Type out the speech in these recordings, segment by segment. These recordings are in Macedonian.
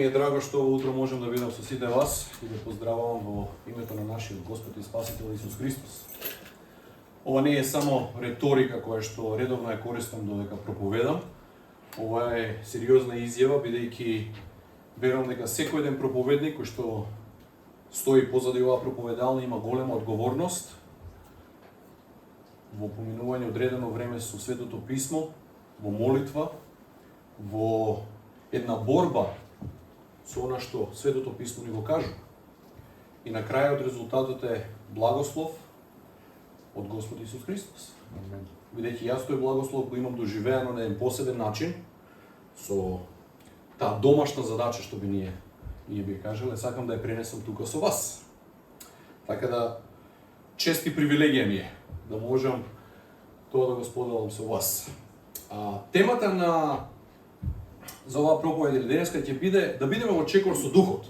е драго што во утро можем да видам со сите вас и да поздравувам во името на нашиот Господ и Спасител Исус Христос. Ова не е само реторика која што редовно ја користам додека проповедам. Ова е сериозна изјава, бидејќи верувам дека секој еден проповедник кој што стои позади оваа проповедална има голема одговорност во поминување одредено време со Светото Писмо, во молитва, во една борба со она што Светото Писмо ни го кажува. И на крајот резултатот е благослов од Господ Исус Христос. Бидејќи јас тој благослов го имам доживеано на еден посебен начин, со таа домашна задача што би ние би кажале, сакам да ја пренесам тука со вас. Така да, чест и привилегија ми е да можам тоа да го споделам со вас. Темата за оваа проповед денеска ќе биде да бидеме во чекор со Духот.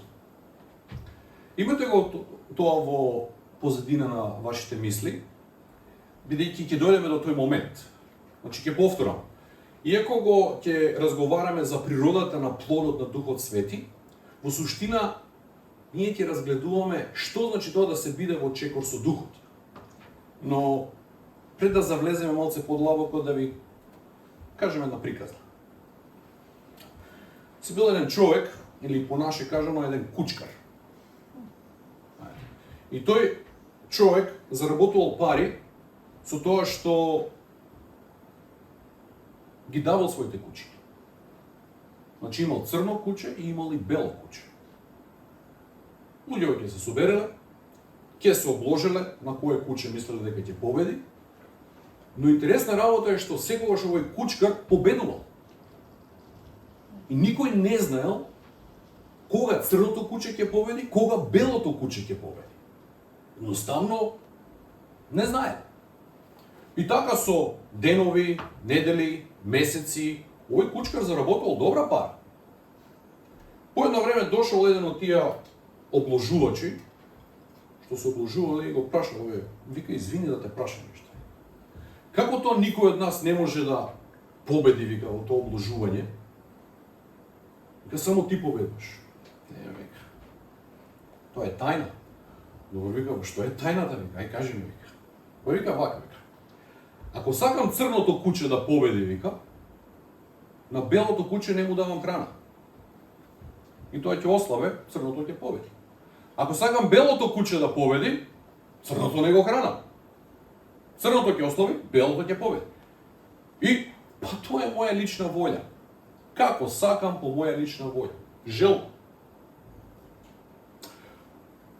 Имате го тоа во позадина на вашите мисли, бидејќи ќе дојдеме до тој момент. Значи ќе повторам. Иако го ќе разговараме за природата на плодот на Духот Свети, во суштина ние ќе разгледуваме што значи тоа да се биде во чекор со Духот. Но пред да завлеземе малце подлабоко да ви кажеме една приказна. Си бил еден човек, или понаше кажано еден кучкар. И тој човек заработувал пари со тоа што ги давал своите кучи. Значи имал црно куче и имал и бело куче. Луѓето ќе се собереле, ќе се обложеле на кое куче мислеле дека ќе победи, но интересна работа е што секогаш овој кучкар победувал. И никој не знаел кога црното куче ќе победи, кога белото куче ќе победи. Едноставно не знае. И така со денови, недели, месеци, овој кучкар заработувал добра пара. По едно време дошол еден од тие обложувачи, што се обложувале и го прашал, вика, извини да те прашам нешто. Како тоа никој од нас не може да победи, вика, во тоа обложување? Вика, само ти победуваш. Не, вика. Тоа е тајна. Добро, вика, што е тајната, вика? Ај кажи ми, вика. Па вика вака, вика. Ако сакам црното куче да победи, вика, на белото куче не му давам храна. И тоа ќе ослабе, црното ќе победи. Ако сакам белото куче да победи, црното не го хранам. Црното ќе ослаби, белото ќе победи. И па тоа е моја лична волја. Како сакам по моја лична волја. Желба.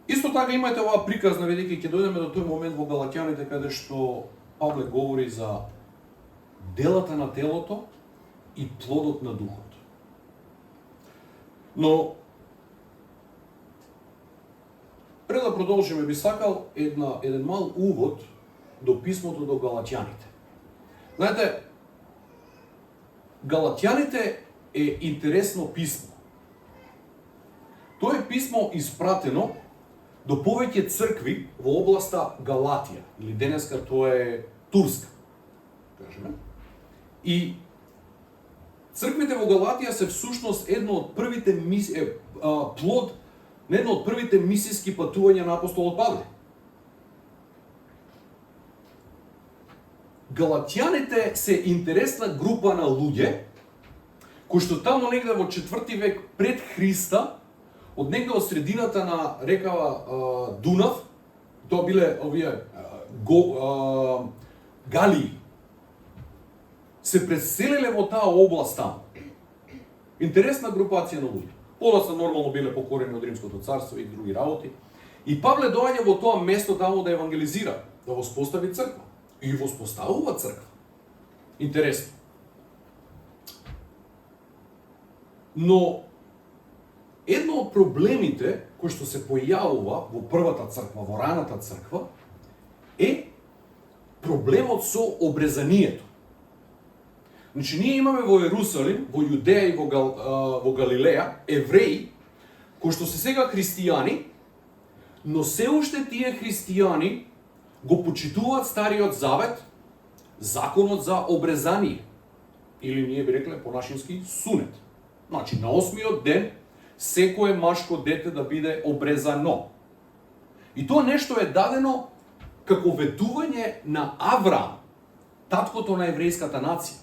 Исто така имате оваа приказна, бидејќи ќе дојдеме до тој момент во Галатјаните каде што Павле говори за делата на телото и плодот на Духот. Но пред да продолжиме би сакал еден мал увод до писмото до Галатјаните. Знаете, Галатјаните е интересно писмо. Тоа е писмо испратено до повеќе цркви во областа Галатија, или денеска тоа е Турска, кажеме. И црквите во Галатија се всушност едно од првите плод на едно од првите мисиски патувања на апостолот Павле. Галатјаните се интересна група на луѓе кои што таму негде во 4 век пред Христа, од негде од средината на рекава Дунав, тоа биле овие Галии, се преселиле во таа област таму. Интересна групација на луѓе. Подоцна нормално биле покорени од Римското царство и други работи. И Павле доаѓа во тоа место таму да евангелизира, да воспостави црква. И воспоставува црква. Интересно. Но едно од проблемите кои што се појавува во првата црква, во раната црква, е проблемот со обрезанието. Значи, ние имаме во Ерусалим, во Јудеја и во Галилеја евреи кои што се сега христијани, но се уште тие христијани го почитуваат Стариот Завет, законот за обрезание, или ние би рекле по нашински сунет. Значи, на 8-миот ден секое машко дете да биде обрезано. И тоа нешто е дадено како ветување на Авраам, таткото на еврејската нација.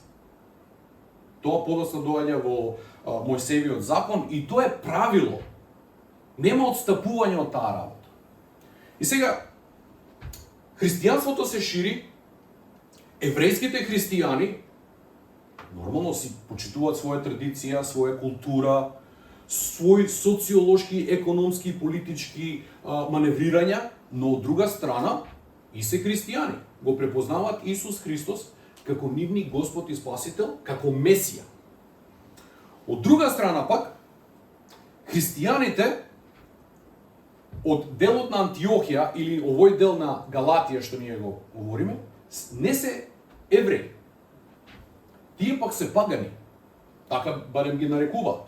Тоа подоцна доаѓа во Мојсеевиот закон и тоа е правило. Нема отстапување од таа работа. И сега, христијанството се шири, еврејските христијани нормално си почитуваат своја традиција, своја култура, свој социолошки, економски и политички маневрирања, но од друга страна и се христијани го препознаваат Исус Христос како нивни Господ и Спасител, како Месија. Од друга страна пак, христијаните од делот на Антиохија или овој дел на Галатија што ние го говориме, не се евреи. Тие пак се пагани. Така барем ги нарекуваат.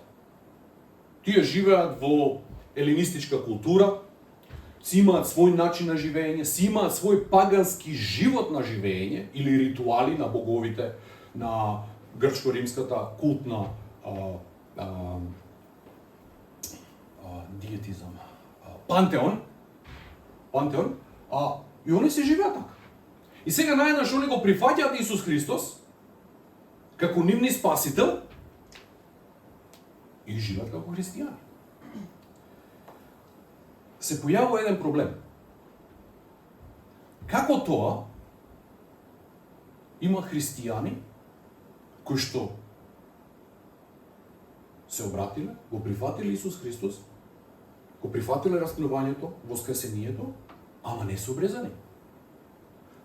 Тие живеат во елинистичка култура, си имаат свој начин на живење, си имаат свој пагански живот на живење или ритуали на боговите на грчко-римската култна диетизам, пантеон, и они се живеат така. И сега наеднаш они го прифаќаат Исус Христос како нивни спасител и живеат како христијани. Се појавува еден проблем. Како тоа има христијани кои што се обратиле, го прифатиле Исус Христос, го прифатиле распнувањето, воскресението, ама не се обрезани.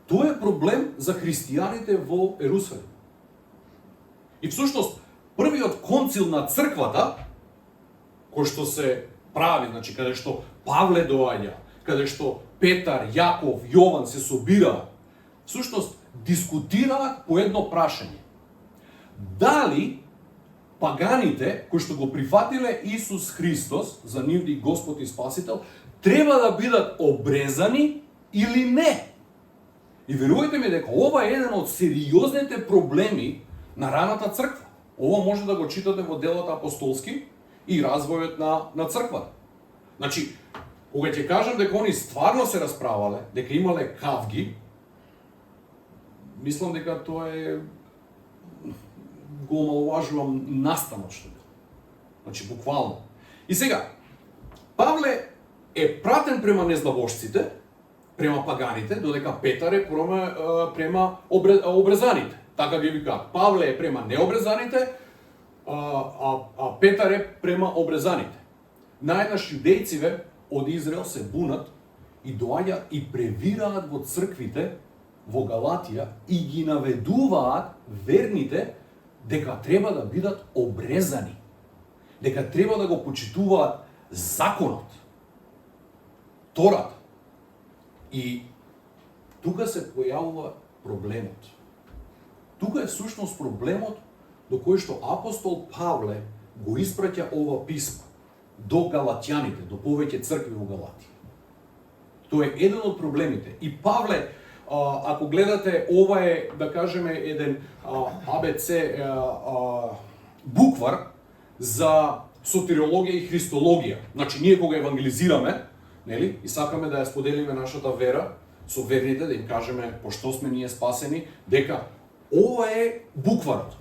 Тоа е проблем за христијаните во Ерусалим. И всушност, првиот концил на црквата, кој што се прави, значи каде што Павле доаѓа, каде што Петар, Јаков, Јован се собираат, всушност дискутираат по едно прашање. Дали паганите кои што го прифатиле Исус Христос за нивни Господ и Спасител треба да бидат обрезани или не? И верувајте ми дека ова е еден од сериозните проблеми на раната црква. Ова може да го читате во делата апостолски и развојот на црквата. Значи, кога ќе кажам дека они стварно се расправале, дека имале кавги, мислам дека тоа е го омаловажувам настанот што бил. Значи, буквално. И сега, Павле е пратен према незнабожците, према паганите, додека Петар е према обрезаните. Така ги викаат. Павле е према необрезаните, а Петар е према обрезаните. Наеднаш јудејциве од Израел се бунат и доаѓаат и превираат во црквите во Галатија и ги наведуваат верните дека треба да бидат обрезани. Дека треба да го почитуваат законот, Тората. И тука се појавува проблемот. Тука е всушност проблемот до кој што апостол Павле го испраќа ова писмо до галатјаните, до повеќе цркви во Галатија. Тоа е еден од проблемите. И Павле, ако гледате, ова е, да кажеме, еден АБЦ буквар за сотериологија и христологија. Значи, ние кога евангелизираме, нели, и сакаме да ја споделиме нашата вера со верните, да им кажеме пошто сме ние спасени, дека ова е букварот.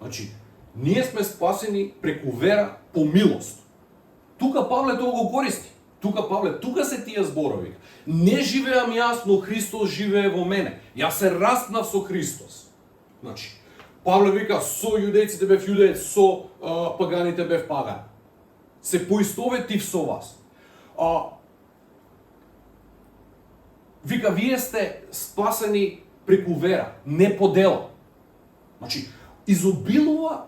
Значи, ние сме спасени преку вера по милост. Тука Павле тоа го користи. Тука се тие зборови. Не живеам јас, но Христос живее во мене. Јас се распнав со Христос. Значи, Павле вика, со јудејците бев јудеец, со паганите бев паган. Се поистоветив со вас. Вика, вие сте спасени преку вера, не по дело. Значи, изобилува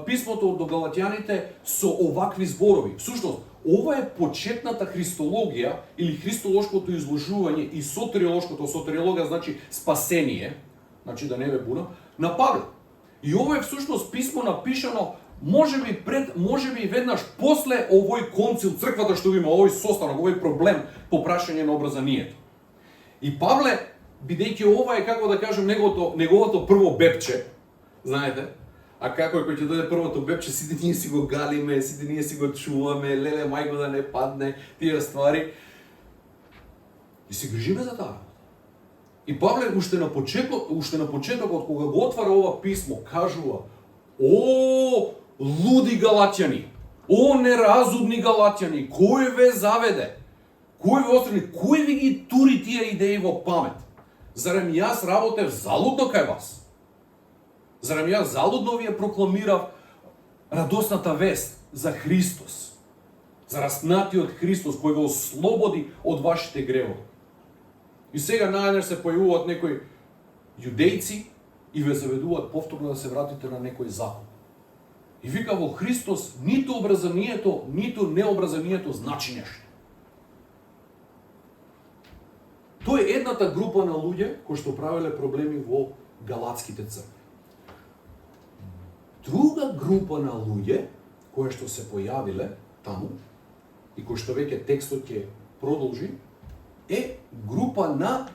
писмото до галатјаните со овакви зборови. Всушност, ова е почетната христологија или христолошкото изложување и сотериологија значи спасение, значи да не ве буна, на Павле. И ова е всушност писмо напишано можеби веднаш после овој концил, црквата што има овој состанок, овој проблем по прашање на образанието. И Павле, бидејќи ова е, како да кажем, неговото прво бебче, знаете, А како е кој ќе дојде првото бебче, сите ние си го галиме, сите ние си го чуваме, леле мајко да не падне, тие ствари. И се грижиме за таа. И Павле уште на почетокот кога го отвара ова писмо, кажува: "О, луди галатјани! О, неразумни галатјани! Кој ве заведе? Кој ве острани? Кој ви ги тури тие идеи во памет? Зарем јас работев залудно кај вас? Зарем јас залудно ви ја прокламирав радосната вест за Христос, за распнатиот Христос кој ве ослободи од вашите гревови?" И сега најдеш се појавуваат некои јудејци и ве заведуваат повторно да се вратите на некој закон. И вика, во Христос ниту образованието, ниту необразованието значи нешто. Тоа е едната група на луѓе кои што правеле проблеми во галатските цркви. Друга група на луѓе кои што се појавиле таму и кои што веќе текстот ќе продолжи е група на,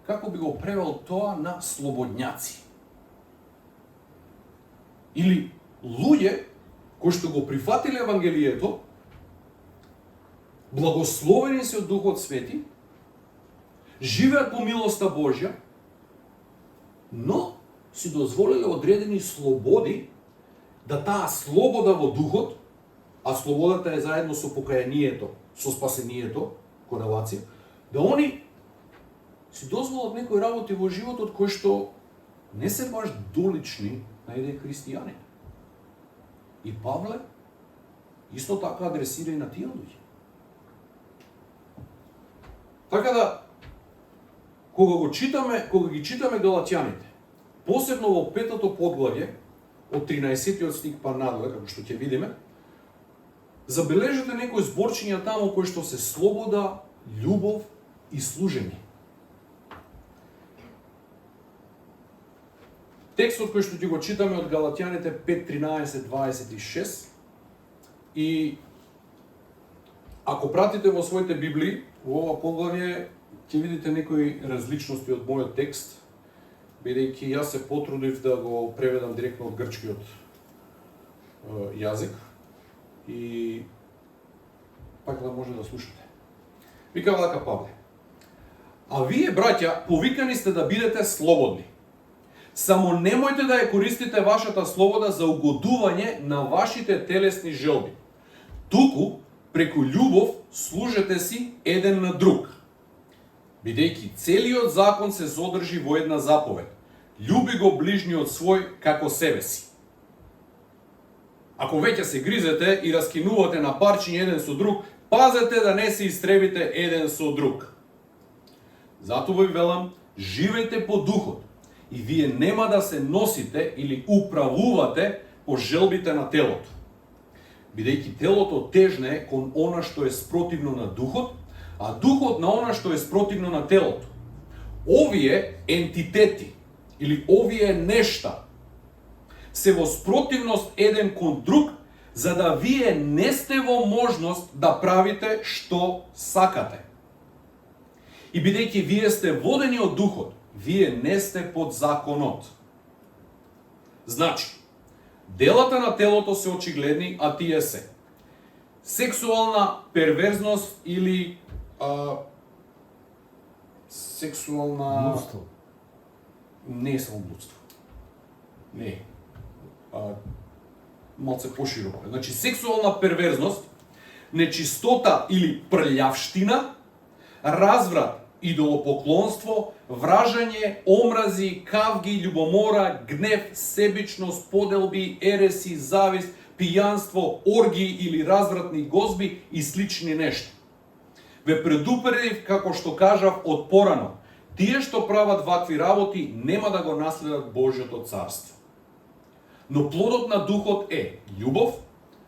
како би го превел тоа, на слободњаци. Или луѓе кои што го прифатиле Евангелието, благословени се од Духот Свети, живеат по милоста Божја, но си дозволиле одредени слободи, да таа слобода во духот, а слободата е заедно со покаянието, со спасението, корелација, да они си дозволат некои работи во животот кои што не се баш долични на еден христијанин. И Павле исто така адресира и на тие луѓе. Така да, кога ги читаме галатјаните, посебно во 5-то поглавје, од 13-тиот стих па надоле, како што ќе видиме, забележете некои зборчиња таму кои што се слобода, љубов и служење. Текстот кој што ќе го читаме од Галатјаните 5:13-26 и ако пратите во своите Библии, во ова поглавје ќе видите некои различности од мојот текст, бидејќи јас се потрудив да го преведам директно од грчкиот јазик и пак да може да слушате. Вика вака Павле: "А вие, браќа, повикани сте да бидете слободни. Само немојте да ја користите вашата слобода за угодување на вашите телесни желби. Туку, преку љубов, служете си еден на друг. Бидејќи целиот закон се содржи во една заповед: љуби го ближниот свој како себе си." Ако веќе се гризете и раскинувате на парчиња еден со друг, пазете да не се истребите еден со друг. Затоа ви велам, живејте по духот, и вие нема да се носите или управувате по желбите на телото. Бидејќи телото тежне кон она што е спротивно на духот, а духот на она што е спротивно на телото. Овие ентитети или овие нешта се во спротивност еден кон друг, за да вие не сте во можност да правите што сакате. И бидејќи вие сте водени од духот, вие не сте под законот. Значи, делата на телото се очигледни, а тие се: сексуална перверзност или сексуална... Блудство. Не е само блудство. Не. Малце пошироко. Значи, сексуална перверзност, нечистота или прљавштина, разврат, идолопоклонство, вражање, омрази, кавги, љубомора, гнев, себичност, поделби, ереси, завист, пијанство, оргии или развратни гозби и слични нешта. Ве предупредив, како што кажав од порано, тие што прават вакви работи нема да го наследат Божјото царство. Но плодот на духот е љубов,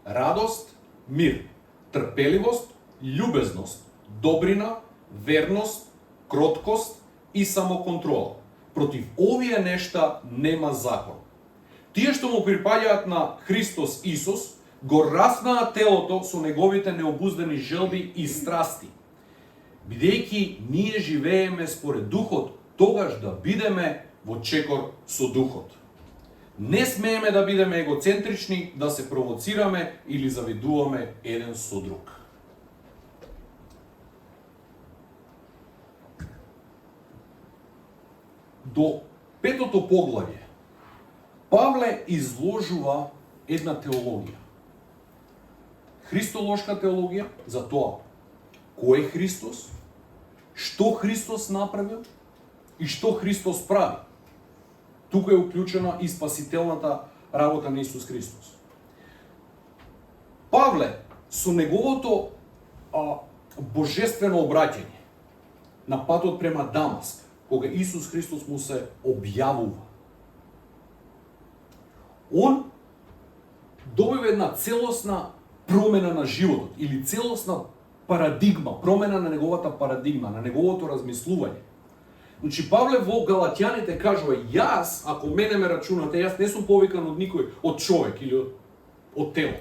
радост, мир, трпеливост, љубезност, добрина, верност, кроткост и самоконтрола. Против овие нешта нема закон. Тие што му припаѓаат на Христос Исус, го распнаа телото со неговите необуздани желби и страсти. Бидејќи ние живееме според духот, тогаш да бидеме во чекор со духот. Не смееме да бидеме егоцентрични, да се провоцираме или завидуваме еден со друг. До 5-то поглавје Павле изложува една теологија. Христолошка теологија за тоа кој е Христос, што Христос направил и што Христос прави. Тука е уклучена и спасителната работа на Исус Христос. Павле со неговото божествено обраќање на патот према Дамаск, кога Исус Христос му се објавува, он добива една целосна промена на животот или целосна парадигма, промена на неговата парадигма, на неговото размислување. Значи Павле во Галатјаните кажува: јас, ако мене ме рачунате, јас не сум повикан од никој, од човек или од тело.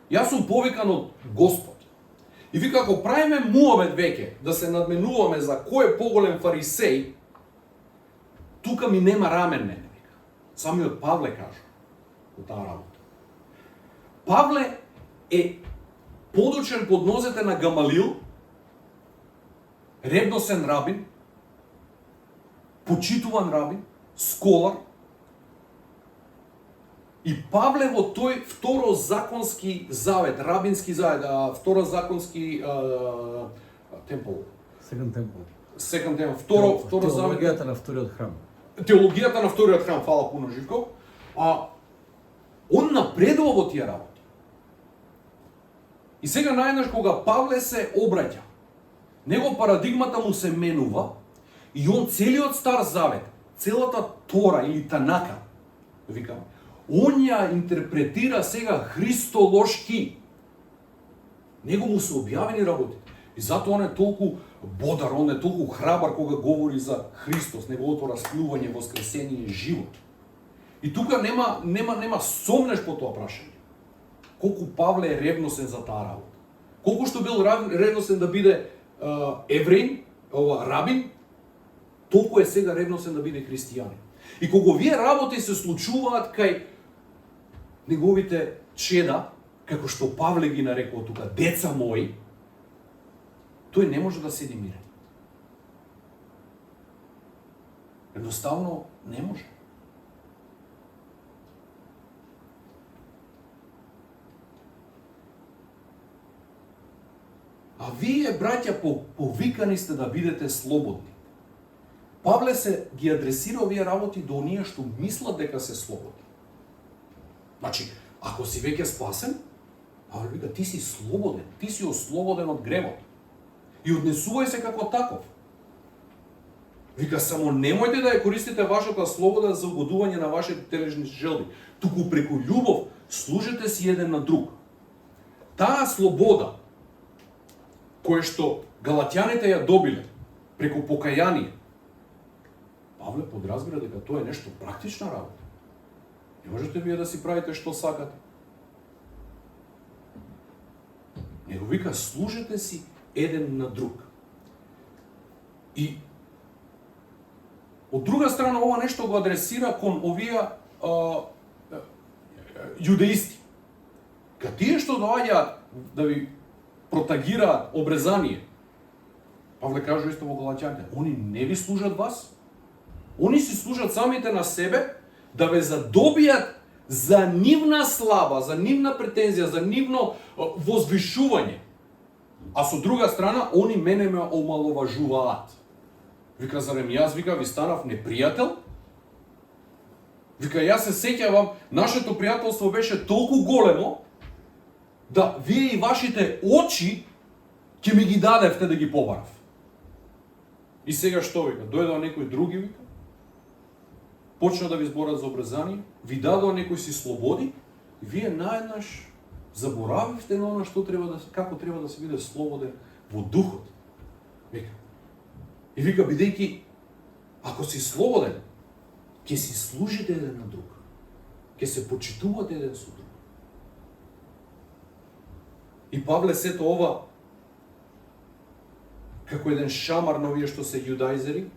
Јас сум повикан од Господ. И вика, ако правиме муавет веќе да се надменуваме за кој е поголем фарисеј, тука ми нема рамен мене, вика. Самиот Павле кажа во таа работа. Павле е подучен под нозете на Гамалил, ревносен рабин, почитуван рабин, сколар. И Павле во тој второзаконски завет, рабински завет, второзаконски темпол. Second Temple, второ завет. Теологијата на вториот храм. Теологијата на вториот храм, фала пуно Живко. Он напредува во тие работи. И сега најнаш кога Павле се обраќа, него парадигмата му се менува и он целиот Стар Завет, целата Тора или Танака, викам, он ја интерпретира сега христолошки. Него му се објавени работи. И затоа он е толку бодар, он е толку храбар кога говори за Христос, неговото расплување, воскресение и живот. И тука нема сомнеш по тоа прашање. Колку Павле е ревносен за таа работа. Колку што бил ревносен да биде евреин, рабин, толку е сега ревносен да биде христијанин. И кога вие работи се случуваат кај неговите чеда, како што Павле ги нарекува тука, деца мои, тој не може да седи мирен. Едноставно не може. А вие, браќа, повикани сте да бидете слободни. Павле се ги адресира овие работи до оние што мислат дека се слободни. Значи, ако си веќе спасен, Павле вика, ти си слободен, ти си ослободен од гревот. И однесувај се како таков. Вика, само немојте да ја користите вашата слобода за угодување на вашите телесни желби, туку преку љубов служете си еден на друг. Таа слобода која што галатјаните ја добиле преку покаяние, Павле подразбира дека тоа е нешто практична работа. Не можете вие да си правите што сакате. Него вика, служете си еден на друг. И од друга страна ова нешто го адресира кон овие јудеисти. Ка тие што доаѓаат да ви протагираат обрезание, Павле кажува исто во Галатјаните, они не ви служат вас, они си служат самите на себе да ве задобијат за нивна слава, за нивна претензија, за нивно возвишување. А со друга страна, они мене ме омаловажуваат. Вика, зарем јас, вика, ви станав непријател? Вика, јас се сеќавам, нашето пријателство беше толку големо, да вие и вашите очи ќе ми ги дадевте да ги побарав. И сега што вика? Дојдоа некој други, вика, почна да ви зборат за обрезание, ви дадоа некој си слободи, и вие наеднаш заборавивте на она што треба да, како треба да се биде слободен во духот. Вика. И вика, бидејќи, ако си слободен, ќе си служите еден на друг, ќе се почитувате еден со друг. И Павле сето ова како еден шамар на овие што се јудајзери,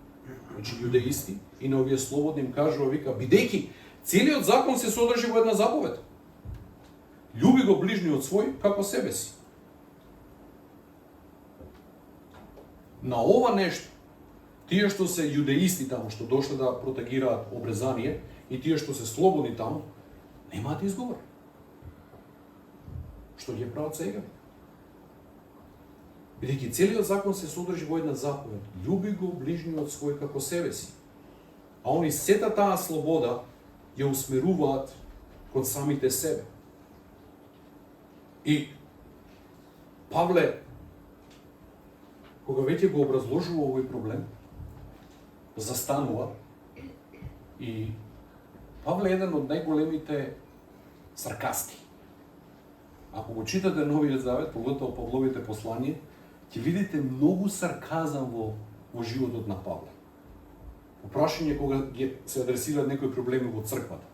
значи јудеисти, и на овие слободни им кажува, вика, бидејќи Целиот закон се содржи во една заповед. Љуби го ближниот свој како себе си. На ова нешто, тие што се јудеисти таму, што дошле да протагираат обрезание, и тие што се слободни таму, немаат изговор. Што ги прават сега? Бидејќи целиот закон се содржи во една заповед. Љуби го ближниот свој како себе си. А они сета таа слобода ја усмеруваат кон самите себе. И Павле, кога веќе го образложува овој проблем, застанува и Павле е еден од најголемите саркасти. Ако го читате Новиот Завет, поготово Павловите посланија, ќе видите многу сарказам во животот на Павле. По прашање кога се адресираат некои проблеми во црквата.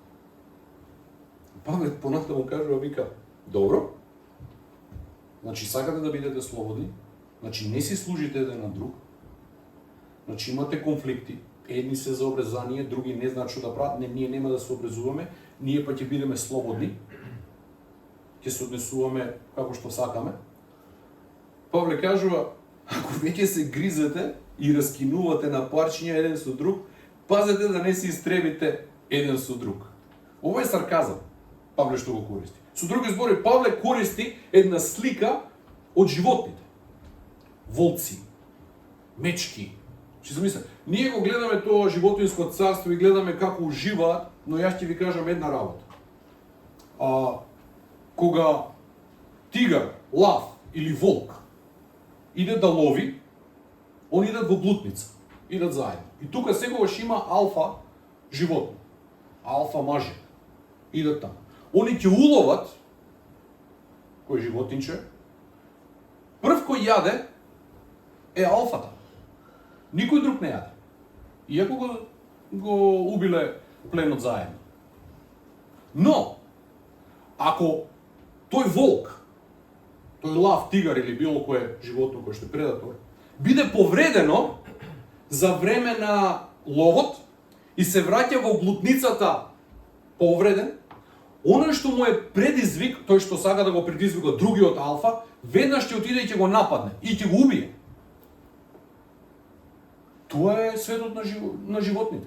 Павле понатаму кажува, вика, добро, значи сакате да бидете слободни, значи не си служите еден на друг, значи имате конфликти, едни се за обрезание, други не знаат што да прават, ние нема да се обрезуваме, ние па ќе бидеме слободни, ќе се однесуваме како што сакаме. Павле кажува, ако веќе се гризете и раскинувате на парчиња еден со друг, пазете да не се истребите еден со друг. Ова е сарказам, Павле што го користи. Со други збори, Павле користи една слика од животните. Волци, мечки. Че замисля, ние го гледаме тоа животинско царство и гледаме како уживаат, но јас ќе ви кажам една работа. Кога тигар, лав или волк иде да лови, они идат во глутница, идат заедно. И тука секогаш има алфа животно, алфа мажи, идат таму. Они ќе уловат кој животинче, прв кој јаде е алфата. Никој друг не јаде. Иако го убиле пленот заедно. Но, ако тој волк, тој лав, тигар или било кое животно кој што е предатор, биде повредено за време на ловот и се враќа во глутницата повреден, оној што му е предизвик, тој што сака да го предизвика другиот алфа, веднаш ќе отиде и ќе го нападне и ќе го убие. Тоа е светот на животните.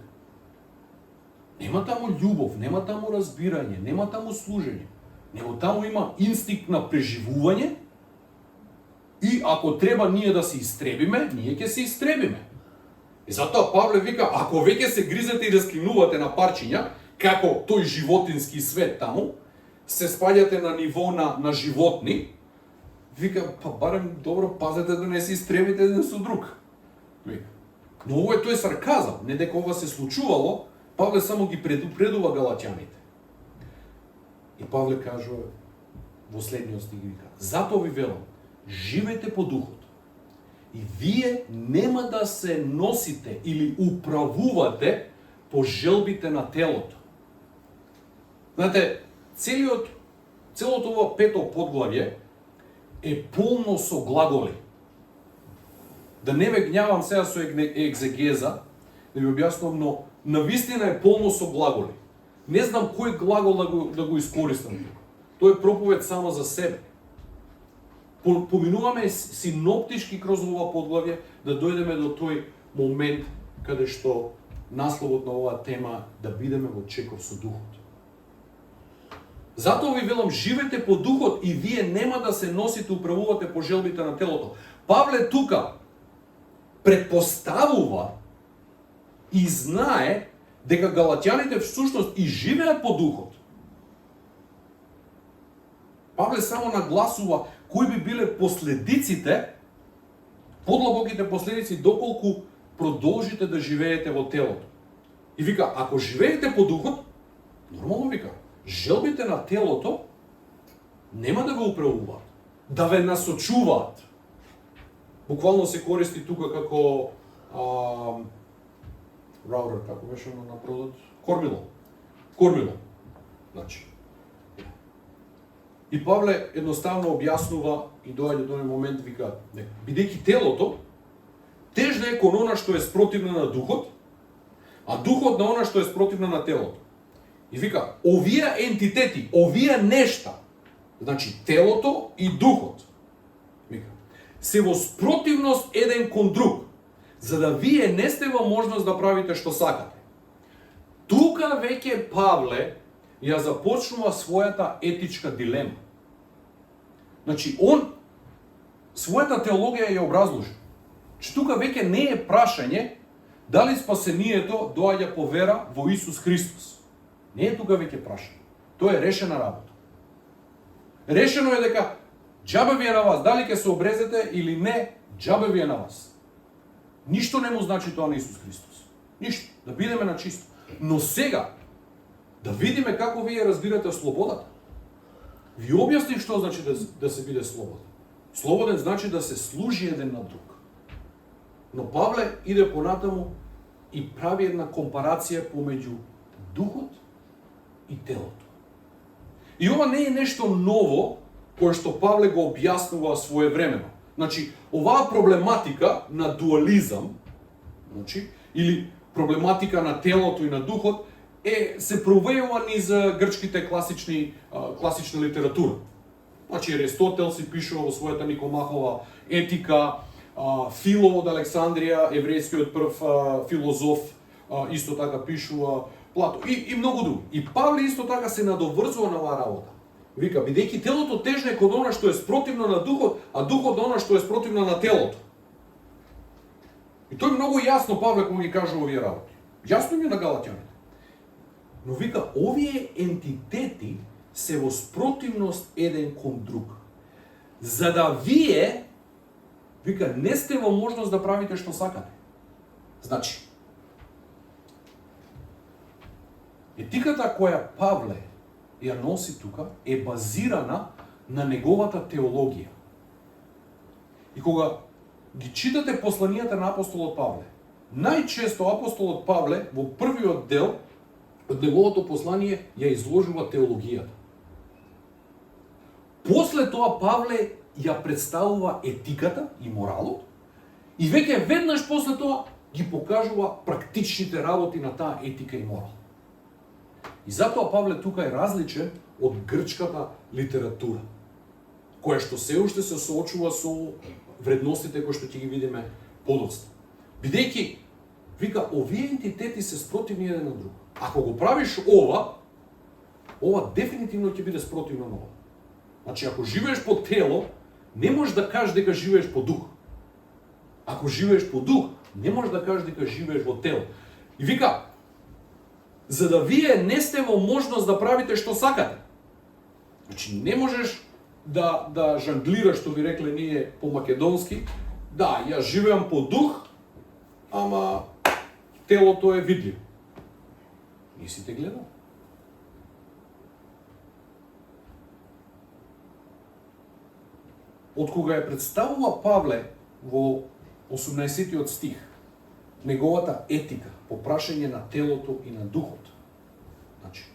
Нема таму љубов, нема таму разбирање, нема таму служење. Него таму има инстинкт на преживување и ако треба ние да се истребиме, ние ќе се истребиме. И затоа Павле вика, ако веќе се гризете и раскинувате на парчиња, како тој животински свет таму, се спаѓате на ниво на животни, вика, па барем добро пазете да не се истребите еден со друг. Но ово е тој сарказам, не дека ова се случувало, Павле само ги предупредува галатјаните. И Павле кажува во следниот стих вика, затоа ви велам, живеете по духот. И вие нема да се носите или управувате по желбите на телото. Знаете, целото ова пето подглавје е полно со глаголи. Да не ве гнјавам сега со екзегеза, да ви објаснувам, но навистина е полно со глаголи. Не знам кој глагол да го искористам тук. Тој е проповед само за себе. Поминуваме синоптички кроз ова подглавје да дојдеме до тој момент каде што насловот на оваа тема да бидеме во чекор со духот. Затоа ви велам, живете по духот и вие нема да се носите, управувате по желбите на телото. Павле тука предпоставува и знае дека галатјаните всушност и живеат по духот. Павле само нагласува кои би биле последиците, подлабоките последици доколку продолжите да живеете во телото. И вика, ако живеете по духот, нормално вика, желбите на телото нема да го управуваат, да ве насочуваат. Буквално се користи тука како раудер, како беше на продот, кормило. Значи. И Павле едноставно објаснува и доаѓа до еден момент вика, бидејќи телото тежно е кон она што е спротивно на духот, а духот на она што е спротивно на телото. И вика, овие ентитети, овие нешта, значи телото и духот, вика, се во спротивност еден кон друг, за да вие не сте во можност да правите што сакате. Тука веќе Павле ја започнува својата етичка дилема. Значи, он својата теологија ја образложи. Че тука веќе не е прашање дали спасението доаѓа по вера во Исус Христос. Не е тука веќе прашање. Тоа е решена работа. Решено е дека џабе ви е на вас, дали ќе се обрезете или не, џабе ви е на вас. Ништо не му значи тоа на Исус Христос. Ништо. Да бидеме на чисто. Но сега, да видиме како вие разбирате слободата. Ви објаснив што значи да се биде слободен. Слободен значи да се служи еден на друг. Но Павле иде понатаму и прави една компарација помеѓу духот и телото. И ова не е нешто ново, кое што Павле го објаснува своевремено. Значи, оваа проблематика на дуализам, значи, или проблематика на телото и на духот, се провејува низ грчките класична литература. Значи, Аристотел си пишува во својата Никомахова етика, Фило од Александрија, еврејскиот прв филозоф, исто така пишува, Плато и многу други. И Павле исто така се надоврзува на оваа работа. Вика, бидејќи телото тежне кон она што е спротивно на духот, а духот на она што е спротивно на телото. И тој многу јасно Павле кога ги кажува овие работи. Јасно ми е на Галатјаните. Но вика, овие ентитети се во спротивност еден кон друг. За да вие, вика, не сте во можност да правите што сакате. Значи, етиката која Павле ја носи тука е базирана на неговата теологија. И кога ги читате посланијата на апостолот Павле, најчесто апостолот Павле во првиот дел од неговото послание ја изложува теологијата. После тоа Павле ја представува етиката и моралот и веќе веднаш после тоа ги покажува практичните работи на таа етика и морал. И затоа Павле тука е различен од грчката литература, која што се уште се соочува со вредностите кои што ќе ги видиме подоцна. Бидејќи, вика, овие ентитети се спротивни еден на друг. Ако го правиш ова дефинитивно ќе биде спротивно на ова. Значи, ако живееш по тело, не можеш да кажеш дека живееш по дух. Ако живееш по дух, не можеш да кажеш дека живееш во тело. И вика, за да вие не сте во можност да правите што сакате. Значи, не можеш да жонглираш, што би рекле ние по македонски. Да, јас живеам по дух, ама телото е видливо. Не си те гледал. Од кога ја представува Павле во 18-тиот стих, неговата етика по прашање на телото и на духот. Значи,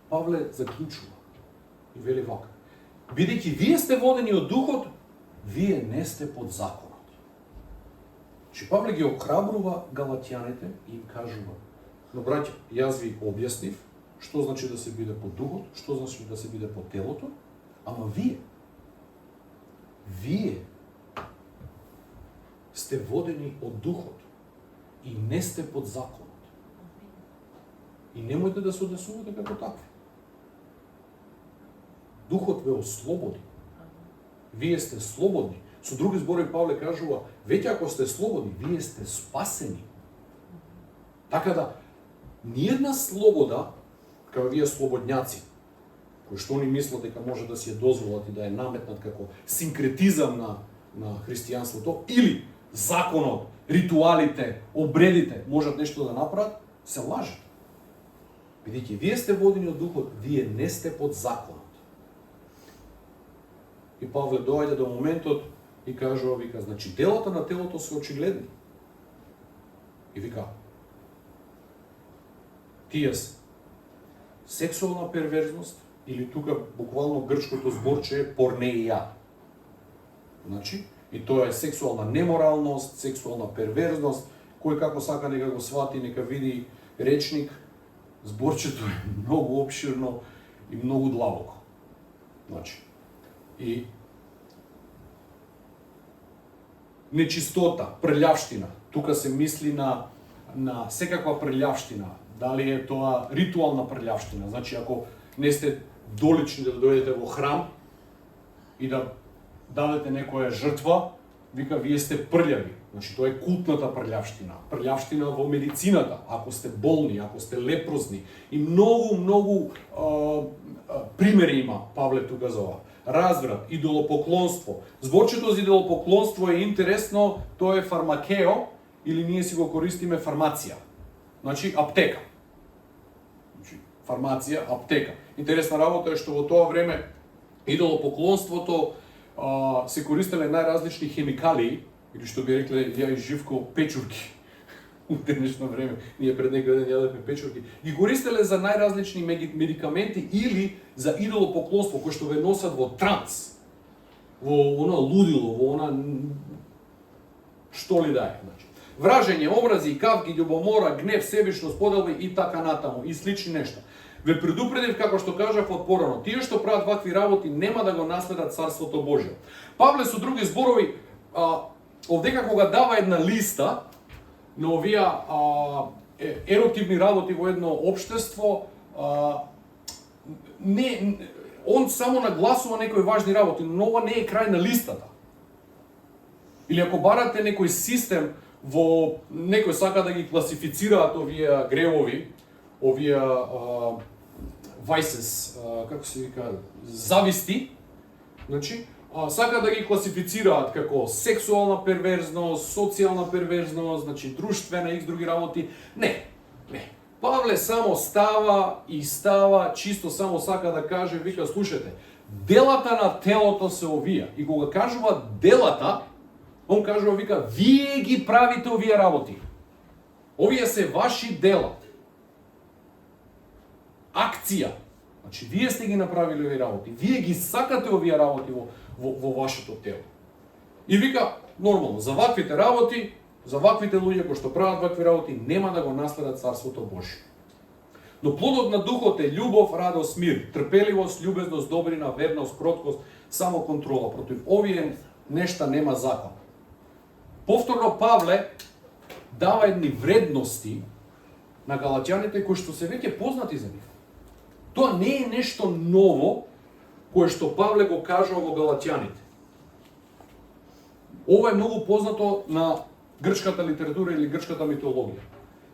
Павле заклучува и вели вака: бидејќи вие сте водени од духот, вие не сте под законот. Значи, Павле ги охрабрува галатјаните и им кажува: но браќа, јас ви објаснив што значи да се биде под духот, што значи да се биде под телото, ама вие сте водени од духот и не сте под законот. И немојте да се однесувате како такви. Духот ве ослободи. Вие сте слободни. Со други зборови Павле кажува, веќе ако сте слободни, вие сте спасени. Така да, ниедна слобода, како вие слободњаци, кои што они мислат дека може да си ја дозволат и да ја наметнат како синкретизам на христијанството, или законот, ритуалите, обредите можат нешто да направат, се лажат. Бидејќи вие сте водени од духот, вие не сте под законот. И Павле доаѓа до моментот и кажува, вика, значи делата на телото се очигледни. И вика, тие се сексуална перверзност, или тука буквално грчкото зборче е порнеија. Значи, и тоа е сексуална неморалност, сексуална перверзност, кој како сака нека го свати, нека види речник, зборчето е многу опширно и многу длабоко. Значи, и нечистота, прелјавштина, тука се мисли на секаква прелјавштина, дали е тоа ритуална прелјавштина, значи ако не сте долични да дојдете во храм и да дадете некоја жртва, вика вие сте прљави. Значи тоа е култната прљавштина. Прљавштина во медицината, ако сте болни, ако сте лепрозни и многу примери има Павле тука за ова. Разврат, идолопоклонство. Зборчето за идолопоклонство е интересно, тоа е фармакео или ние си го користиме фармација. Значи аптека. Значи фармација, аптека. Интересна работа е што во тоа време идолопоклонството се користеле најразлични хемикалии, или што би рекле ја и Живко, печурки. У денешно време, ние пред некој ден јадевме печурки. Ги користеле за најразлични медикаменти или за идолопоклонство, кои што ве носат во транс, во она лудило, во она што ли да е. Значи, вражење, омрази, кавги, љубомора, гнев, себичност, поделби и така натаму, и слични нешта. Ве предупредив, како што кажав отпорано, тие што прават вакви работи нема да го наследат Царството Божјо. Павле со други зборови, овдека кога дава една листа на овие еротивни работи во едно општество, он само нагласува некои важни работи, но ова не е крај на листата. Или ако барате некој систем во некој сака да ги класифицираат овие гревови, овие vices, како се вика, зависти, значи, сака да ги класифицираат како сексуална перверзност, социјална перверзност, значи друштвена и други работи. Не. Павле само става, чисто само сака да каже, вика, слушате, делата на телото се овие. И кога кажува делата, он кажува, вика, вие ги правите овие работи. Овие се ваши дела. Акција. Значи, вие сте ги направили овие работи. Вие ги сакате овие работи во вашето тело. И вика, нормално, за ваквите работи, за ваквите луѓе кои што прават вакви работи, нема да го наследат Царството Божјо. Но плодот на духот е љубов, радост, мир, трпеливост, љубезност, добрина, верност, кроткост, самоконтрола. Против овие нешта нема закон. Повторно Павле дава едни вредности на галатјаните кои што се веќе познати за нив. Тоа не е нешто ново кое што Павле го кажува во галатјаните. Ова е многу познато на грчката литература или грчката митологија.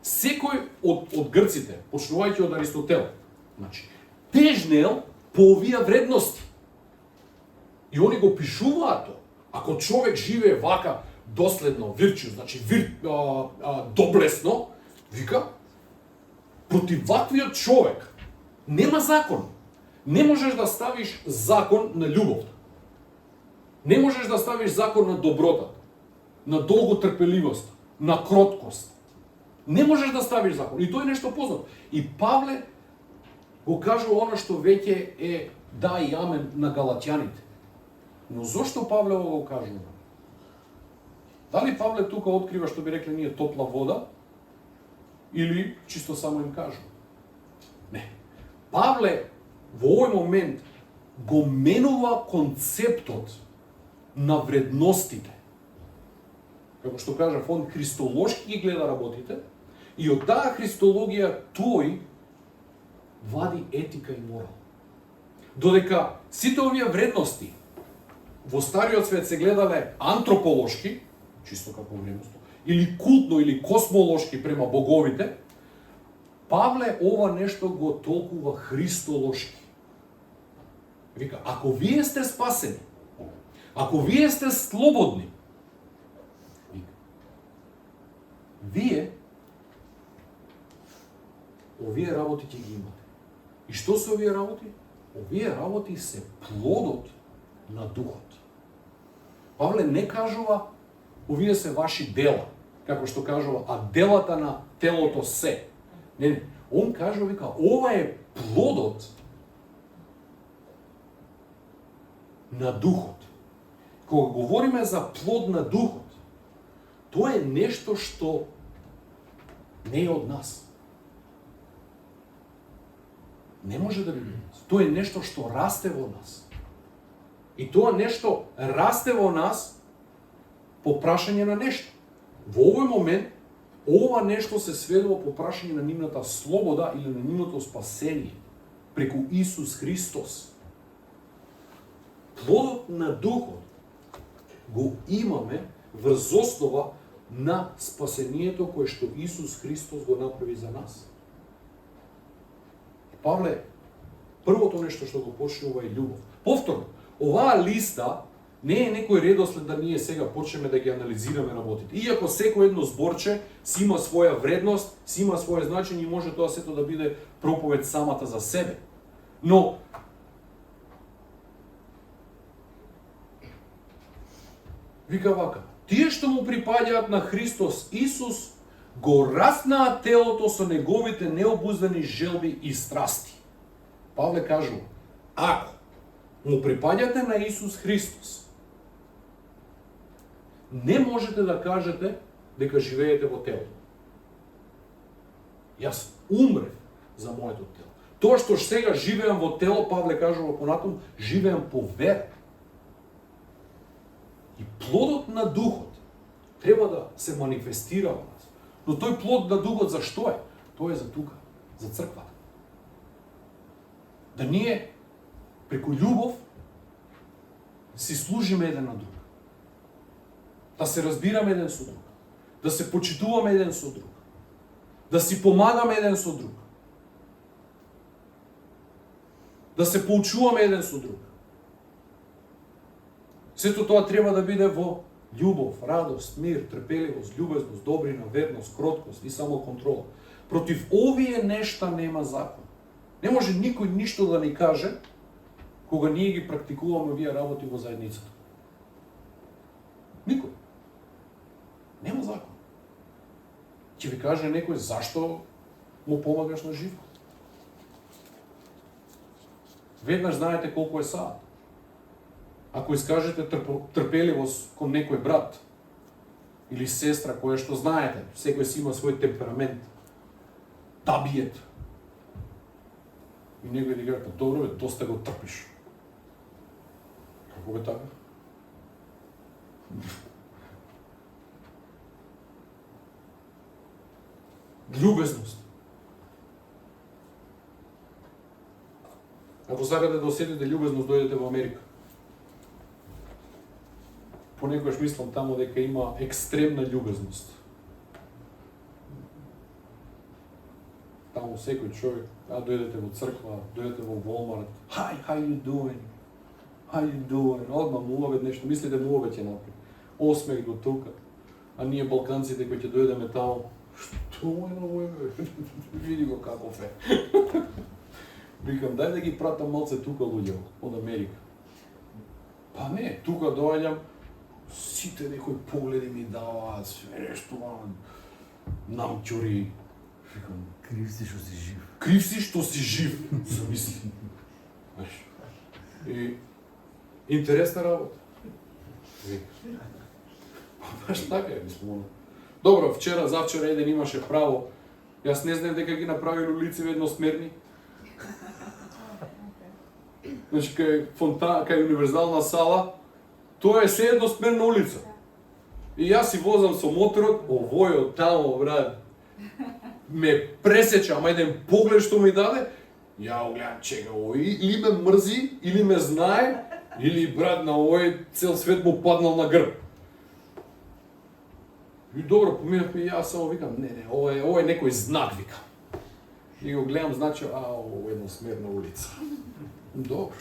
Секој од грците, почнувајќи од Аристотел, значи, тежнел по овие вредности. И они го пишуваат тоа. Ако човек живее вака доследно, вирчио, значи доблесно, вика, против ваквиот човек нема закон. Не можеш да ставиш закон на љубовта. Не можеш да ставиш закон на добротата, на долготрпеливост, на кроткост. Не можеш да ставиш закон. И тоа е нешто познато. И Павле го кажува оно што веќе е да и амен на галатјаните. Но зошто Павле го кажува? Дали Павле тука открива, што би рекле ние, топла вода, или чисто само им кажува? Не. Павле во овој момент го менува концептот на вредностите. Како што кажа, он христолошки ги гледа работите и од таа христологија тој вади етика и морал. Додека сите овие вредности во стариот свет се гледале антрополошки, чисто како вредност, или култно или космолошки према боговите, Павле ова нешто го толкува христолошки. Вика, ако вие сте спасени, ако вие сте слободни, вие овие работи ќе ги имате. И што се овие работи? Овие работи се плодот на духот. Павле не кажува овие се ваши дела, како што кажува, а делата на телото се. Не, он кажува, вика, ова е плодот на духот. Кога говориме за плод на духот, тоа е нешто што не е од нас. Не може да биде. Тоа е нешто што расте во нас. И тоа нешто расте во нас по прашање на нешто. Во овој момент, ова нешто се сведува по прашање на нивната слобода или на нивното спасение преку Исус Христос. Плодот на Духот го имаме врз основа на спасението кое што Исус Христос го направи за нас. Павле, првото нешто што го почнува е љубов. Повторно, оваа листа не е некој редослед да ние сега почнеме да ги анализираме работите. Иако секој едно зборче си има своја вредност, си има своје значење и може тоа сето да биде проповед самата за себе. Но вика вака, тие што му припаѓаат на Христос Исус го раснаа телото со неговите необуздани желби и страсти. Павле кажува, ако му припаѓате на Исус Христос, не можете да кажете дека живеете во тело. Јас умрев за моето тело. Тоа што сега живеам во тело, Павле кажува понатаму, живеам по вера. И плодот на Духот треба да се манифестира во нас. Но тој плод на Духот за што е? Тоа е за тука, за црквата. Да ние преку љубов си служиме еден на друг. Да се разбираме еден со друг. Да се почитуваме еден со друг. Да си помагаме еден со друг. Да се поучуваме еден со друг. Сето тоа треба да биде во љубов, радост, мир, трпеливост, љубезност, добрина, верност, кроткост и самоконтрола. Против овие нешта нема закон. Не може никој ништо да ни каже кога ние ги практикуваме овие работи во заедницата. Никој. Нема закон. Ќе ви каже некој зашто му помагаш на живот. Веднаш знаете колку е саат. Ако искажете трпеливост кон некој брат или сестра која што знаете, секој си има свој темперамент, да биет. И некој ти каже, добро бе, доста го трпиш. Како бе така? Љубезност. Ако сакате да осетите љубезност, дојдете во Америка. Понекогаш мислам таму дека има екстремна љубезност. Таму секој човек, дојдете во црква, дојдете во Walmart, hi, how you doing? How you doing? Одма муавет нешто, мислите муавет ќе направи. Осмех до тука. А ние балканците кои ќе дојдеме таму, што е на овој? Види го каков е. Викам, дај да ги пратам малце тука луѓе од Америка. Па не, тука доаѓам, сите некои погледи ми даваат, све нешто намќури. Викам, Крив си што си жив. Крив си што си жив, замисли. И интересна работа. Баш така е, мислам. Добро, вчера, завчера еден имаше право. Јас не знам дека ги направило лицеви едносмерни. Значи, кај универзална сала, тоа е се едносмерна улица. И јас си возам со моторот, овој од таму, брат, ме пресеча, ама еден поглед што ми даде, ја го гледам, чека, овој или ме мрзи, или ме знае, или брат на овој цел свет му паднал на грб. И добро, поминавме и јас само викам, не, ова е некој знак, викам. И го гледам, значи, ово едносмерна улица. Добро.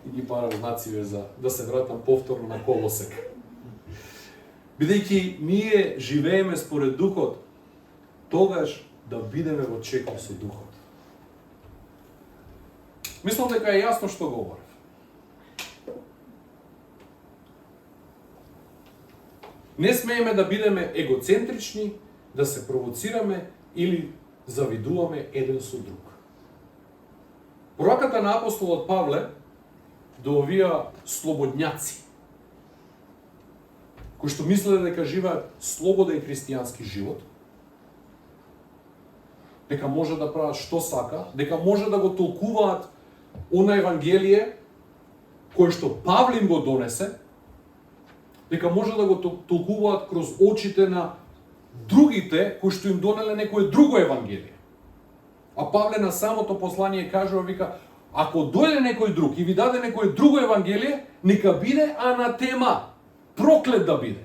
И ги барам знациве за да се вратам повторно на колосек. Бидејќи ние живееме според Духот, тогаш да бидеме во чекор со Духот. Мислам дека е јасно што говорев. Не смееме да бидеме егоцентрични, да се провоцираме или завидуваме еден со друг. Пораката на апостолот Павле до овие слободњаци, кои што мислеле дека живеат слободен христијански живот, дека може да прават што сака, дека може да го толкуваат она Евангелие кое што Павле им го донесе, дека може да го толкуваат кроз очите на другите кои што им донеле некое друго Евангелие. А Павле на самото послание кажува, вика, ако дојде некој друг и ви даде некое друго Евангелие, нека биде анатема, проклет да биде.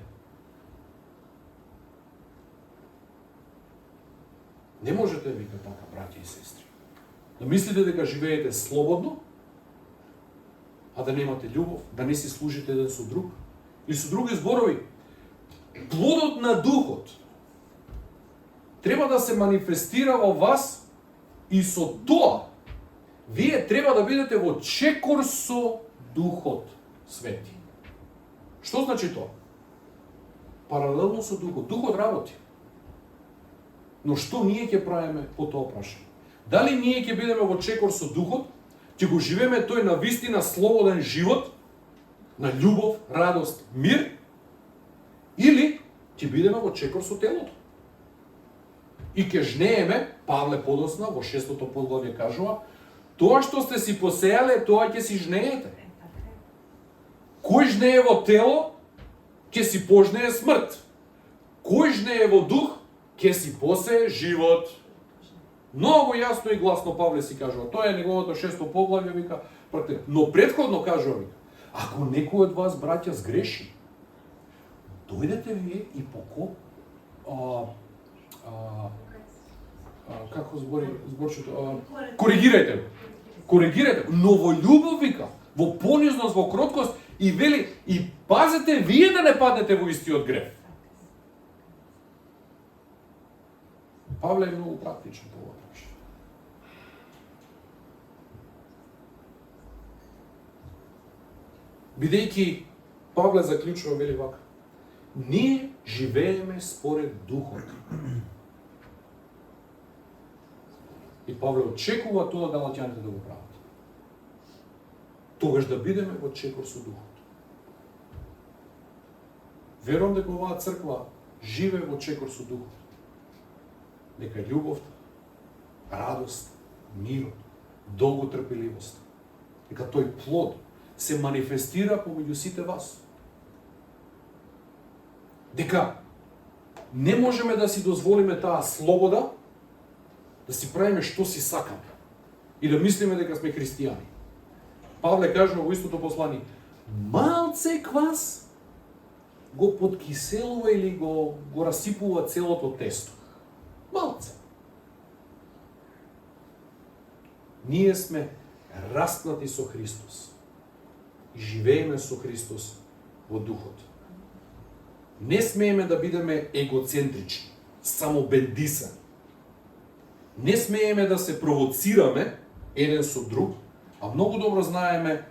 Не можете, вика така, браќа и сестри, да мислите дека живеете слободно, а да немате љубов, да не си служите еден со друг. И со други зборови, плодот на духот треба да се манифестира во вас и со тоа вие треба да бидете во чекор со Духот Свети. Што значи тоа? Паралелно со Духот. Духот работи. Но што ние ќе правиме по тоа прашање? Дали ние ќе бидеме во чекор со Духот, ќе го живееме тој на вистина слободен живот, на љубов, радост, мир, или ќе бидеме во чекор со телото? И ќе жнееме, Павле подосна во 6-то поглавје кажува, тоа што сте си посеале, тоа ќе си жнеете. Кој жнее во тело, ќе си пожнее смрт. Кој жнее во дух, ќе си посее живот. Многу јасно и гласно Павле си кажува. Тоа е неговото 6-то поглавје, вика, но претходно кажува, вика, ако некој од вас, браќа, сгреши, дојдете вие и како зборчето, коригирајте го. Коригирајте, но во љубов, вика, во понизност, во кроткост и вели, и пазете вие да не паднете во истиот грев. Павле е многу практичен по ова прашање. Бидејќи Павле заклучува, вели вака, ние живееме според Духот. И Павле очекува тоа галатјаните да го прават. Тогаш да бидеме во чекор со Духот. Верувам дека оваа црква живее во чекор со Духот. Дека љубовта, радост, мирот, долготрпеливост, дека тој плод се манифестира помеѓу сите вас. Дека не можеме да си дозволиме таа слобода, да си правиме што си сакаме и да мислиме дека сме христијани. Павле кажува во истото послание, малце квас го подкиселува или го расипува целото тесто. Малце. Ние сме распнати со Христос и живееме со Христос во Духот. Не смееме да бидеме егоцентрични, самобендисани. Не смееме да се провоцираме еден со друг, а многу добро знаеме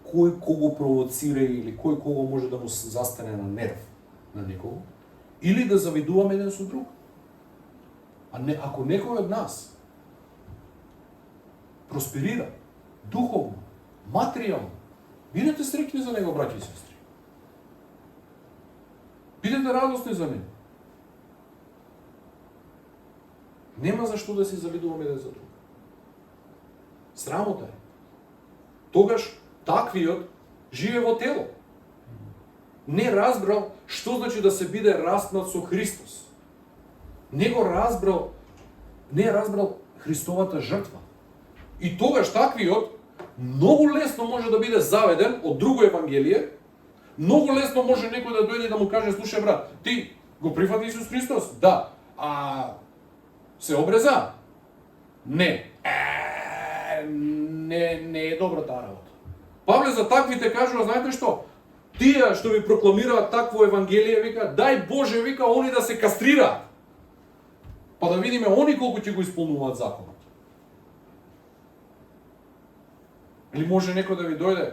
кој кого провоцира или кој кого може да му застане на нерв на некого, или да завидуваме еден со друг. Ако некој од нас просперира духовно, материјално, бидете среќни за него, браќи и сестри. Бидете радосни за него. Нема за што да се завидуваме еден за друг. Срамота е. Тогаш таквиот живее во тело. Не разбрал што значи да се биде распнат со Христос. Не разбрал Христовата жртва. И тогаш таквиот многу лесно може да биде заведен од друго евангелие. Многу лесно може некој да дојде и да му каже, слушај брат, ти го прифати Исус Христос? Да. А се обреза? Не. Не е добра таа работа. Павле за таквите кажува, знаете што? Тие што ви прокламираат такво евангелие, вика, дај Боже, вика, они да се кастрираат. Па да видиме они колку ќе го исполнуваат законот. Или може некој да ви дојде,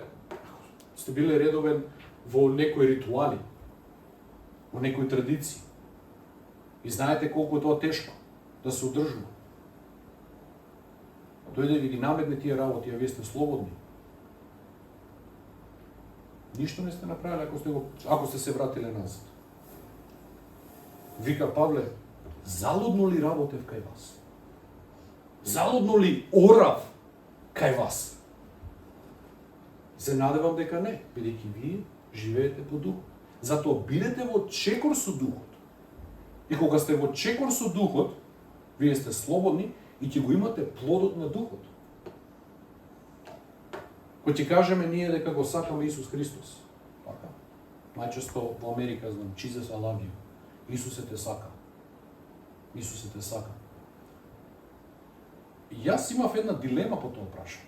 сте биле редовен во некои ритуали, во некои традиции. И знаете колку е тоа тешко да се одржува. Дојде ви ги наметне тие работи, а вие сте слободни. Ништо не сте направили ако сте се вратиле назад. Вика Павле, залудно ли работев кај вас? Залудно ли орав кај вас? Се надевам дека не, бидејќи вие живеете по духот. Затоа бидете во чекор со духот. И кога сте во чекор со духот, вие сте слободни и ќе го имате плодот на духот. Кој ќе кажеме ние дека го сакаме Исус Христос. Така. Најчесто во Америка знам, Jesus I love you. Исусе те сака. Исусе те сака. И јас имав една дилема по тоа прашање.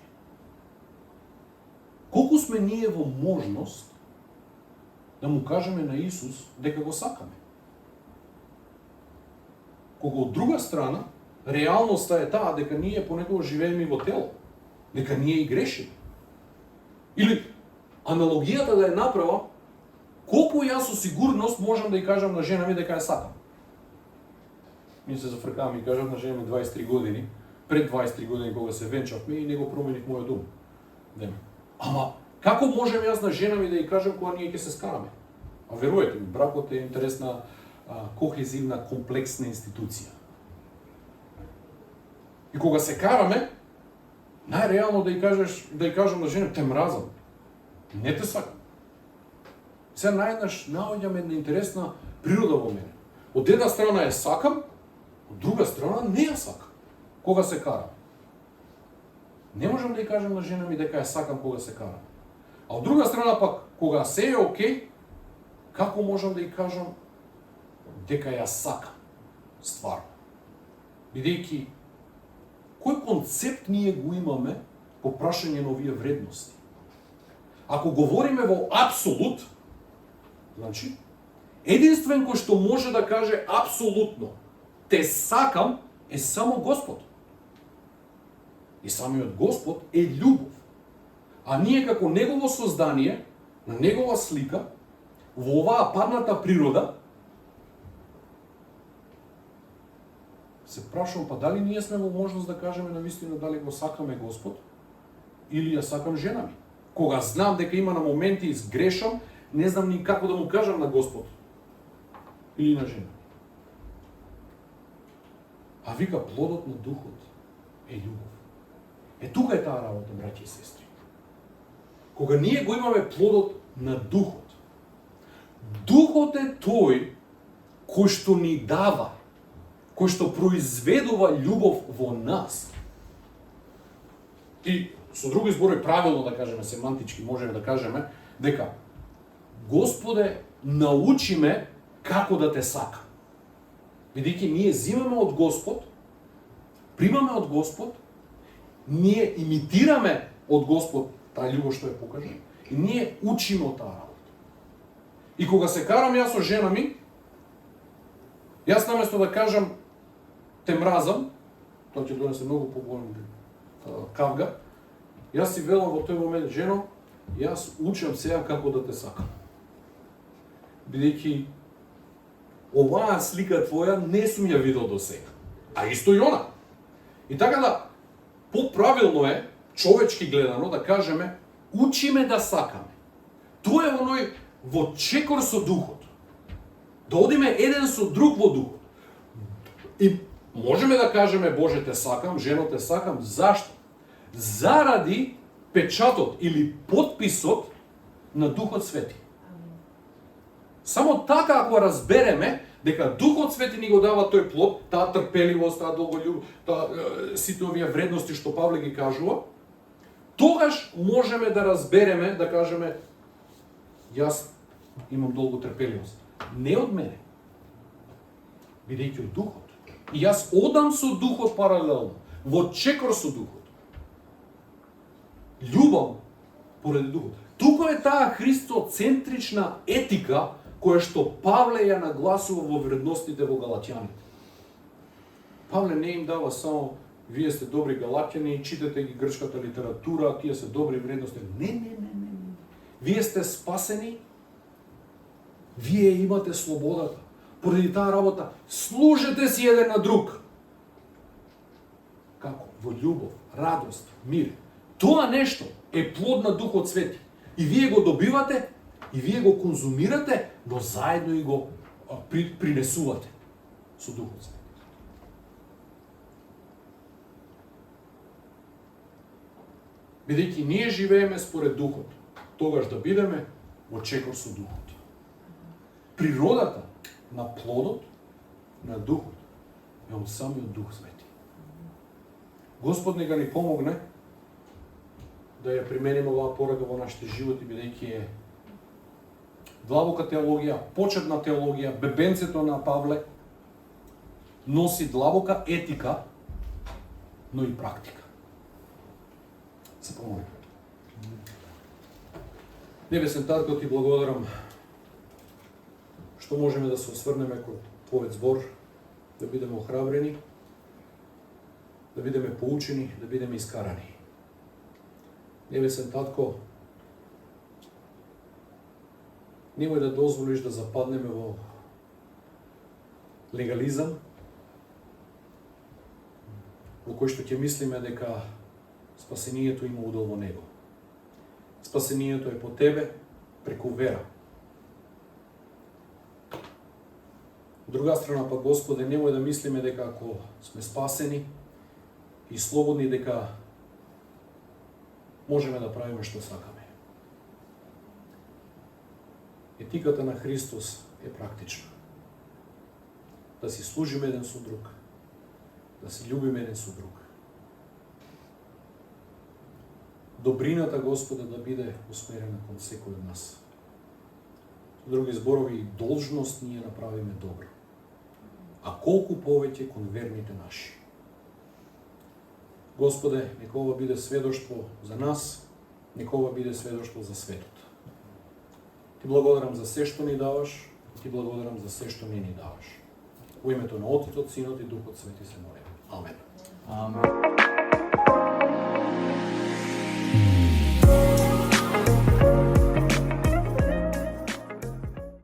Колку сме ние во можност да му кажеме на Исус дека го сакаме? Кога од друга страна, реалноста е таа дека ние понекогаш живееме во тело, дека ние и грешиме. Или аналогијата да ја направам, колку јас со сигурност можам да ја кажам на жена ми дека ја сакам. Ми се зафркавам и кажам на жена ми 23 години, пред 23 години кога се венчавме и не го промених мојот дом. Нема. Ама како можем јас на жена ми да ја кажам кога ние ќе се скараме? А веруете ми, бракот е интересна, кохезивна, комплексна институција. И кога се караме, најреално да ја кажам на жена, те мразам. Не те сакам. Сега наједнаш наоѓаме една интересна природа во мене. Од една страна ја сакам, од друга страна не ја сакам. Кога се карам. Не можам да ја кажам на жена ми дека ја сакам кога се карам. А од друга страна пак, кога се е окей, како можам да ја кажам дека ја сакам стварно? Бидејќи, кој концепт ние го имаме по прашање на овие вредности? Ако говориме во апсолут, значи, единствен кој што може да каже апсолутно те сакам е само Господ. И самиот Господ е љубов. А ние како негово создание, на негова слика, во оваа падната природа, се прашувам, па дали ние сме во можност да кажеме на вистина дали го сакаме Господ или ја сакам жена ми? Кога знам дека има на моменти изгрешам, не знам ни како да му кажам на Господ или на жена. А вика, плодот на духот е љубов. Е, тука е таа работа, браќи и сестри. Кога ние го имаме плодот на духот, духот е тој кој што ни дава, кој што произведува љубов во нас. И со други зборови, правилно да кажеме, семантички можеме да кажеме, дека Господе, научи ме како да те сакам. Бидејќи ние земаме од Господ, примаме од Господ, ние имитираме од Господ таа љубов што ја покажа, и ние учиме од таа работа. И кога се карам јас со жена ми, јас наместо да кажам те мразам, тоа ќе донесе многу поголем кавга, јас си велам во тој момент, жено, јас учам сега како да те сакам. Бидејќи оваа слика твоја не сум ја видел до сега. А исто и она. И така да, поправилно е, човечки гледано, да кажеме, учиме да сакаме. Тоа е оној во чекор со духот. Да одиме еден со друг во духот. И можеме да кажеме, Боже те сакам, жено те сакам, зашто? Заради печатот или подписот на Духот Свети. Само така ако разбереме дека Духот Свети ни го дава тој плод, таа трпеливост, таа долголюб, сите овие вредности што Павле ги кажува, тогаш можеме да разбереме, да кажеме, јас имам долго трпеливост. Не од мене, бидејќи од Духот. И јас одам со Духот паралелно, во чекор со Духот. Љубам поради Духот. Тука е таа христоцентрична етика која што Павле ја нагласува во вредностите во Галатјаните. Павле не им дава само вие сте добри галатјани, читате ги грчката литература, тие се добри вредности. Не. Вие сте спасени, вие имате слободата. Поради таа работа, служете си еден на друг. Како? Во љубов, радост, мир. Тоа нешто е плод на Духот Свети. И вие го добивате, и вие го конзумирате, но заедно и го принесувате со Духот Свети. Бидејќи ние живееме според Духот, тогаш да бидеме во чекор со Духот. Природата на плодот на Духот е од самиот Дух Свети. Господ нека ни помогне да ја примениме оваа порака во нашите животи, бидејќи е длабока теологија, почетна теологија, бебенцето на Павле, носи длабока етика, но и практика. Се помолиме. Небесен Татко, ти благодарам што можеме да се осврнеме кон Твојот збор, да бидеме охрабрени, да бидеме поучени, да бидеме искарани. Небесен Татко, немој да дозволиш да западнеме во легализам, во кој што ќе мислиме дека спасението има удел во него. Спасението е по Тебе, преку вера. Од друга страна пак, Господе, немој да мислиме дека ако сме спасени и слободни, дека можеме да правиме што сакаме. Етиката на Христос е практична. Да си служиме еден со друг, да си љубиме еден со друг. Добрината, Господе, да биде усмерена кон секој од нас. Со други зборови, должност ние направиме добро. А колку повеќе кон верните наши. Господе, нека ова биде сведоштво за нас, нека ова биде сведоштво за светот. Ти благодарам за се што ни даваш, ти благодарам за се што не ни даваш. Во името на Отецот, Синот и Духот Свети се молиме. Амен. Амен.